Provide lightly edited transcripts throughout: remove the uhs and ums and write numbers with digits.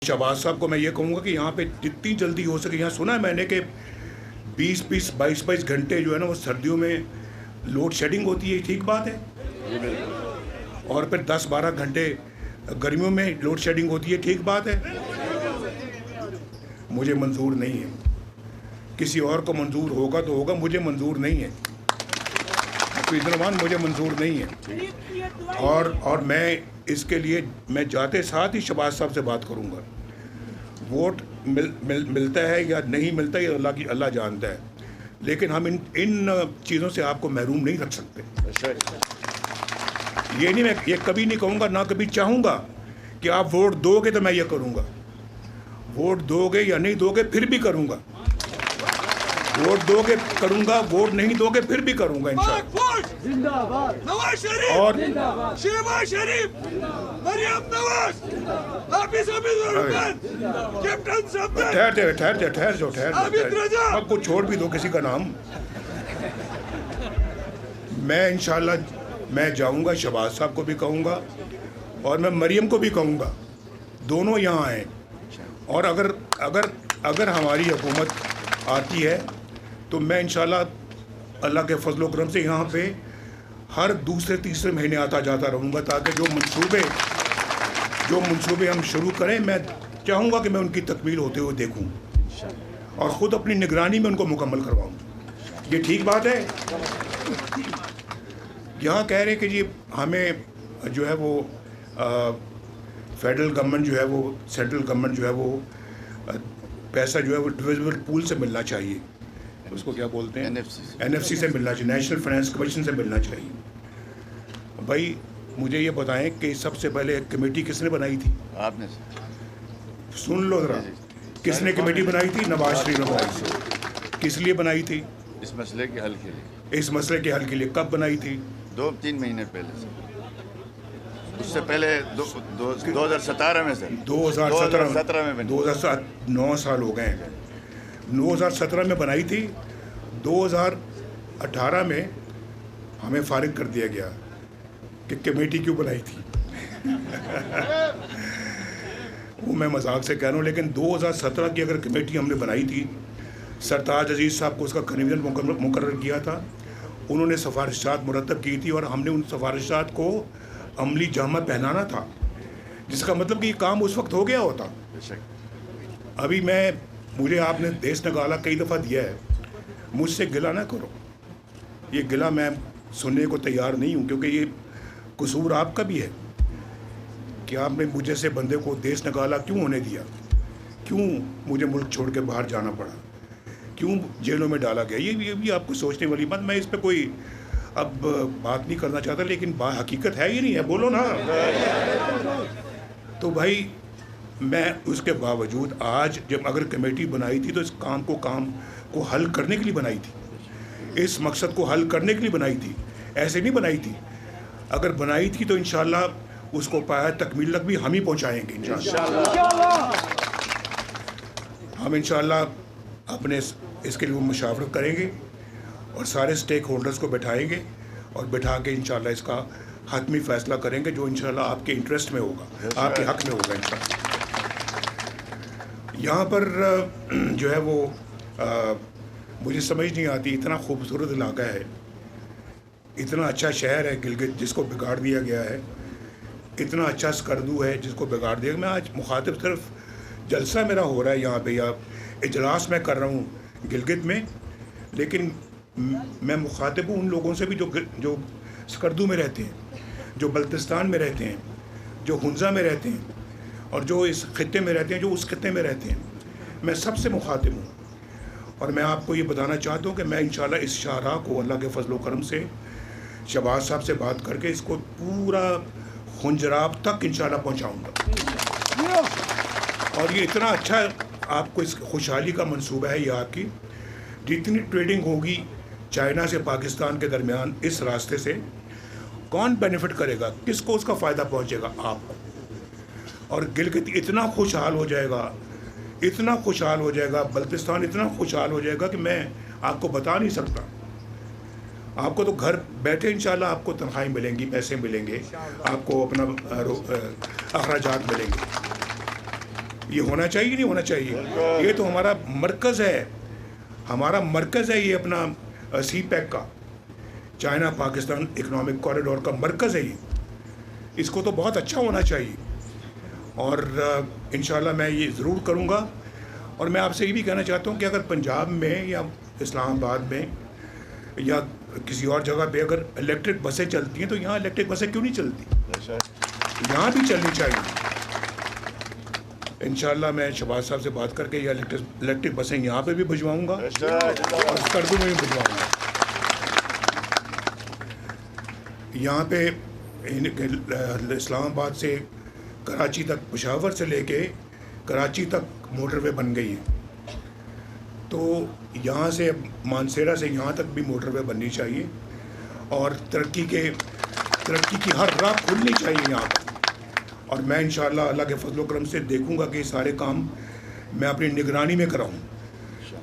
शहबाज साहब को मैं ये कहूँगा कि यहाँ पे जितनी जल्दी हो सके, यहाँ सुना है मैंने कि 20-22 घंटे जो है ना वो सर्दियों में लोड शेडिंग होती है, ठीक बात है। और फिर 10-12 घंटे गर्मियों में लोड शेडिंग होती है, ठीक बात है। मुझे मंजूर नहीं है, किसी और को मंजूर होगा तो होगा, मुझे मंजूर नहीं है। मुझे मंजूर नहीं है। और मैं इसके लिए मैं जाते साथ ही शहबाज साहब से बात करूंगा। वोट मिलता है या नहीं मिलता है अल्लाह जानता है, लेकिन हम इन चीज़ों से आपको महरूम नहीं रख सकते। ये नहीं, मैं ये कभी नहीं कहूँगा, ना कभी चाहूँगा कि आप वोट दोगे तो मैं ये करूँगा। वोट दोगे या नहीं दोगे फिर भी करूँगा। वोट दोगे करूँगा, वोट नहीं दोगे फिर भी करूँगा इंशाअल्लाह। नवाज शरीफ और शहबाज शरीफ, मरियम नवाज, कैप्टन ठहर जाओ, अब कुछ छोड़ भी दो किसी का नाम। मैं इंशाअल्लाह मैं जाऊंगा, शहबाज साहब को भी कहूँगा और मैं मरियम को भी कहूँगा, दोनों यहाँ आएँ। और अगर हमारी हुकूमत आती है तो मैं इंशाअल्लाह अल्लाह के फजल करम से यहाँ पे हर दूसरे तीसरे महीने आता जाता रहूँगा, ताकि जो मंसूबे हम शुरू करें, मैं चाहूँगा कि मैं उनकी तकमील होते हुए देखूँ और ख़ुद अपनी निगरानी में उनको मुकम्मल करवाऊँ। ये ठीक बात है। यहाँ कह रहे हैं कि जी हमें जो है वो फेडरल गवर्नमेंट जो है वो, सेंट्रल गवर्नमेंट जो है वो पैसा जो है वो डिविजिबल पूल से मिलना चाहिए, उसको क्या बोलते हैं, NFC से मिलना चाहिए, नेशनल फाइनेंस कमीशन से मिलना चाहिए। भाई मुझे ये बताएं कि सबसे पहले कमेटी किसने बनाई थी? आपने। सुन लो ज़रा, किसने कमेटी बनाई थी? नवाज शरीफ ने बनाई थी। किस लिए बनाई थी? इस मसले के हल के लिए। इस मसले के हल के लिए। कब बनाई थी? 2-3 महीने पहले से। उससे पहले 2017 में सर। 2017 में 9 साल हो गए हैं। 2017 में बनाई थी, 2018 में हमें फारिग कर दिया गया कि कमेटी क्यों बनाई थी। वो मैं मजाक से कह रहा हूँ, लेकिन 2017 की अगर कमेटी हमने बनाई थी, सरताज अजीज़ साहब को उसका कन्वीनर मुकर्रर किया था, उन्होंने सिफारिशात मुरतब की थी और हमने उन सिफारिशात को अमली जामा पहनाना था, जिसका मतलब कि ये काम उस वक्त हो गया होता। अभी मुझे आपने देश निकाला कई दफ़ा दिया है, मुझसे गिला ना करो। ये गिला मैं सुनने को तैयार नहीं हूँ, क्योंकि ये कसूर आपका भी है कि आपने मुझे से बंदे को देश निकाला क्यों होने दिया, क्यों मुझे मुल्क छोड़ के बाहर जाना पड़ा, क्यों जेलों में डाला गया। ये भी आपको सोचने वाली बात। मैं इस पर कोई अब बात नहीं करना चाहता, लेकिन हकीकत है ये नहीं है, बोलो ना। तो भाई मैं उसके बावजूद आज जब अगर कमेटी बनाई थी तो इस काम को हल करने के लिए बनाई थी, इस मकसद को हल करने के लिए बनाई थी, ऐसे नहीं बनाई थी। अगर बनाई थी तो इंशाअल्लाह उसको पाया तकमील तक भी हम ही पहुंचाएंगे इंशाअल्लाह। हम इंशाअल्लाह अपने इसके लिए मुशावरत करेंगे और सारे स्टेक होल्डर्स को बैठाएंगे और बैठा के इंशाअल्लाह इसका हतमी फ़ैसला करेंगे, जो इंशाअल्लाह आपके इंटरेस्ट में होगा, आपके हक़ में होगा इंशाअल्लाह। यहाँ पर जो है वो मुझे समझ नहीं आती, इतना खूबसूरत इलाका है, इतना अच्छा शहर है गिलगित जिसको बिगाड़ दिया गया है, इतना अच्छा स्कर्दू है जिसको बिगाड़ दिया। मैं आज मुखातिब सिर्फ जलसा मेरा हो रहा है यहाँ पे, या इजलास मैं कर रहा हूँ गिलगित में, लेकिन मैं मुखातिब हूँ उन लोगों से भी जो स्कर्दू में रहते हैं, जो बल्तिस्तान में रहते हैं, जो हुंजा में रहते हैं और जो इस खत्ते में रहते हैं, जो उस खत्ते में रहते हैं। मैं सबसे मुखातिब हूँ और मैं आपको ये बताना चाहता हूँ कि मैं इंशाअल्लाह इस शाहराह को अल्लाह के फजल करम से शहबाज साहब से बात करके इसको पूरा खुंजराब तक इंशाअल्लाह पहुँचाऊँगा। और ये इतना अच्छा आपको इस खुशहाली का मंसूबा है, ये आपकी जितनी ट्रेडिंग होगी चाइना से पाकिस्तान के दरमियान इस रास्ते से, कौन बेनिफिट करेगा, किसको उसका फ़ायदा पहुँचेगा? आपको। और गिलगित इतना खुशहाल हो जाएगा, इतना खुशहाल हो जाएगा, बल्तिस्तान इतना खुशहाल हो जाएगा कि मैं आपको बता नहीं सकता। आपको तो घर बैठे इंशाल्लाह आपको तनख्वाही मिलेंगी, पैसे मिलेंगे, आपको अपना अखराजात मिलेंगे। یہ ہونا چاہیے نہیں ہونا چاہیے؟ یہ تو ہمارا مرکز ہے، ہمارا مرکز ہے یہ اپنا سی پیک کا، چائنا پاکستان اکنامک کوریڈور کا مرکز ہے یہ، اس کو تو بہت اچھا ہونا چاہیے، اور انشاءاللہ میں یہ ضرور کروں گا۔ اور میں آپ سے یہ بھی کہنا چاہتا ہوں کہ اگر پنجاب میں یا اسلام آباد میں یا کسی اور جگہ پہ اگر الیکٹرک بسیں چلتی ہیں تو یہاں الیکٹرک بسیں کیوں نہیں چلتی؟ یہاں بھی چلنی چاہیے۔ انشاءاللہ میں شہباز صاحب سے بات کر کے یہ الیکٹرک بسیں یہاں پہ بھی بھجواؤں گا اور اسکردو میں بھی بھجواؤں گا۔ یہاں پہ اسلام آباد سے کراچی تک، پشاور سے لے کے کراچی تک موٹر وے بن گئی ہے، تو یہاں سے مانسیرا سے یہاں تک بھی موٹر وے بننی چاہیے، اور ترقی کی ہر راہ کھلنی چاہیے یہاں پر۔ اور میں انشاءاللہ اللہ کے فضل و کرم سے دیکھوں گا کہ یہ سارے کام میں اپنی نگرانی میں کراؤں۔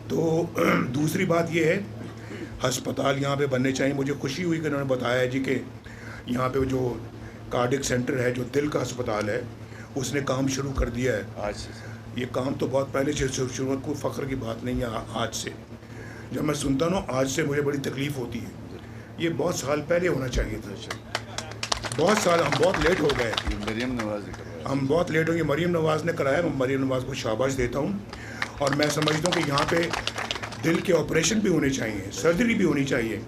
تو دوسری بات یہ ہے، ہسپتال یہاں پہ بننے چاہیے۔ مجھے خوشی ہوئی کہ انہوں نے بتایا ہے جی کہ یہاں پہ جو کارڈک سینٹر ہے، جو دل کا ہسپتال ہے، اس نے کام شروع کر دیا ہے آج سے۔ یہ کام تو بہت پہلے سے شروع، کوئی فخر کی بات نہیں ہے آج سے۔ جب میں سنتا ہوں آج سے مجھے بڑی تکلیف ہوتی ہے، یہ بہت سال پہلے ہونا چاہیے تھا، بہت سال، ہم بہت لیٹ ہو گئے، مریم نواز نے کروایا، ہم بہت لیٹ ہو گئے۔ مریم نواز نے کرایا، میں مریم نواز کو شاباش دیتا ہوں، اور میں سمجھتا ہوں کہ یہاں پہ دل کے آپریشن بھی ہونے چاہیے، سرجری بھی ہونی چاہیے۔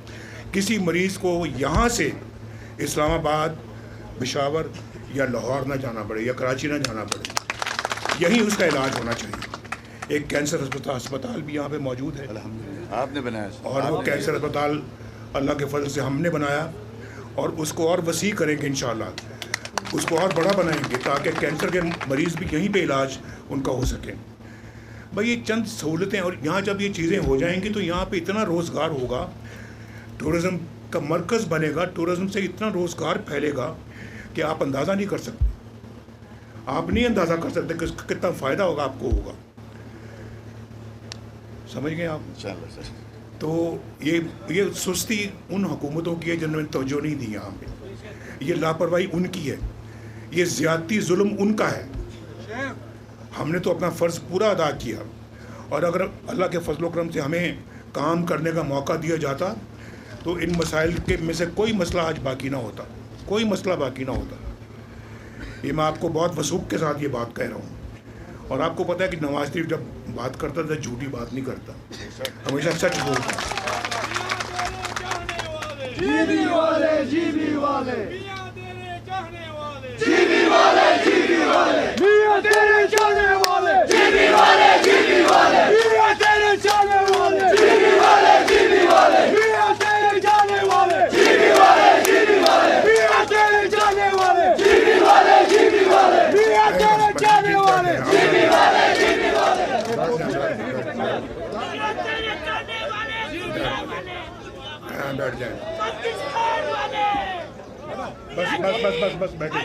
کسی مریض کو یہاں سے اسلام آباد، پشاور یا لاہور نہ جانا پڑے یا کراچی نہ جانا پڑے، یہیں اس کا علاج ہونا چاہیے۔ ایک کینسر ہسپتال بھی یہاں پہ موجود ہے، آپ نے بنایا، اور وہ کینسر ہسپتال اللہ کے فضل سے ہم نے بنایا، اور اس کو اور وسیع کریں گے انشاءاللہ، اس کو اور بڑا بنائیں گے تاکہ کینسر کے مریض بھی یہیں پہ علاج ان کا ہو سکے۔ بھائی یہ چند سہولتیں، اور یہاں جب یہ چیزیں ہو جائیں گی تو یہاں پہ اتنا روزگار ہوگا، ٹورزم کا مرکز بنے گا، ٹورزم سے اتنا روزگار پھیلے گا کہ آپ اندازہ نہیں کر سکتے، آپ نہیں اندازہ کر سکتے کہ کتنا فائدہ ہوگا آپ کو ہوگا، سمجھ گئے آپ؟ انشاءاللہ سر۔ تو یہ سستی ان حکومتوں کی ہے جنہوں نے توجہ نہیں دی یہاں پہ، یہ لاپرواہی ان کی ہے، یہ زیادتی ظلم ان کا ہے۔ ہم نے تو اپنا فرض پورا ادا کیا، اور اگر اللہ کے فضل و کرم سے ہمیں کام کرنے کا موقع دیا جاتا تو ان مسائل کے میں سے کوئی مسئلہ آج باقی نہ ہوتا، کوئی مسئلہ باقی نہ ہوتا۔ یہ میں آپ کو بہت وثوق کے ساتھ یہ بات کہہ رہا ہوں، اور آپ کو پتہ ہے کہ نواز شریف جب بات کرتا تھا جھوٹی بات نہیں کرتا، ہمیشہ سچ بولتا۔ جیبی والے، جیبی والے، جیبی والے، جیبی والے، میاں تیرے چاہنے والے، جیبی والے، جیبی والے، میاں تیرے چاہنے والے، جیبی والے، جیبی والے، میاں تیرے چاہنے والے، جیبی والے، جیبی والے، میاں تیرے چاہنے والے، جیبی والے، جیبی والے، میاں تیرے چاہنے والے، جیبی والے، جیبی والے، بیٹھ جائیں، بس بیٹھے۔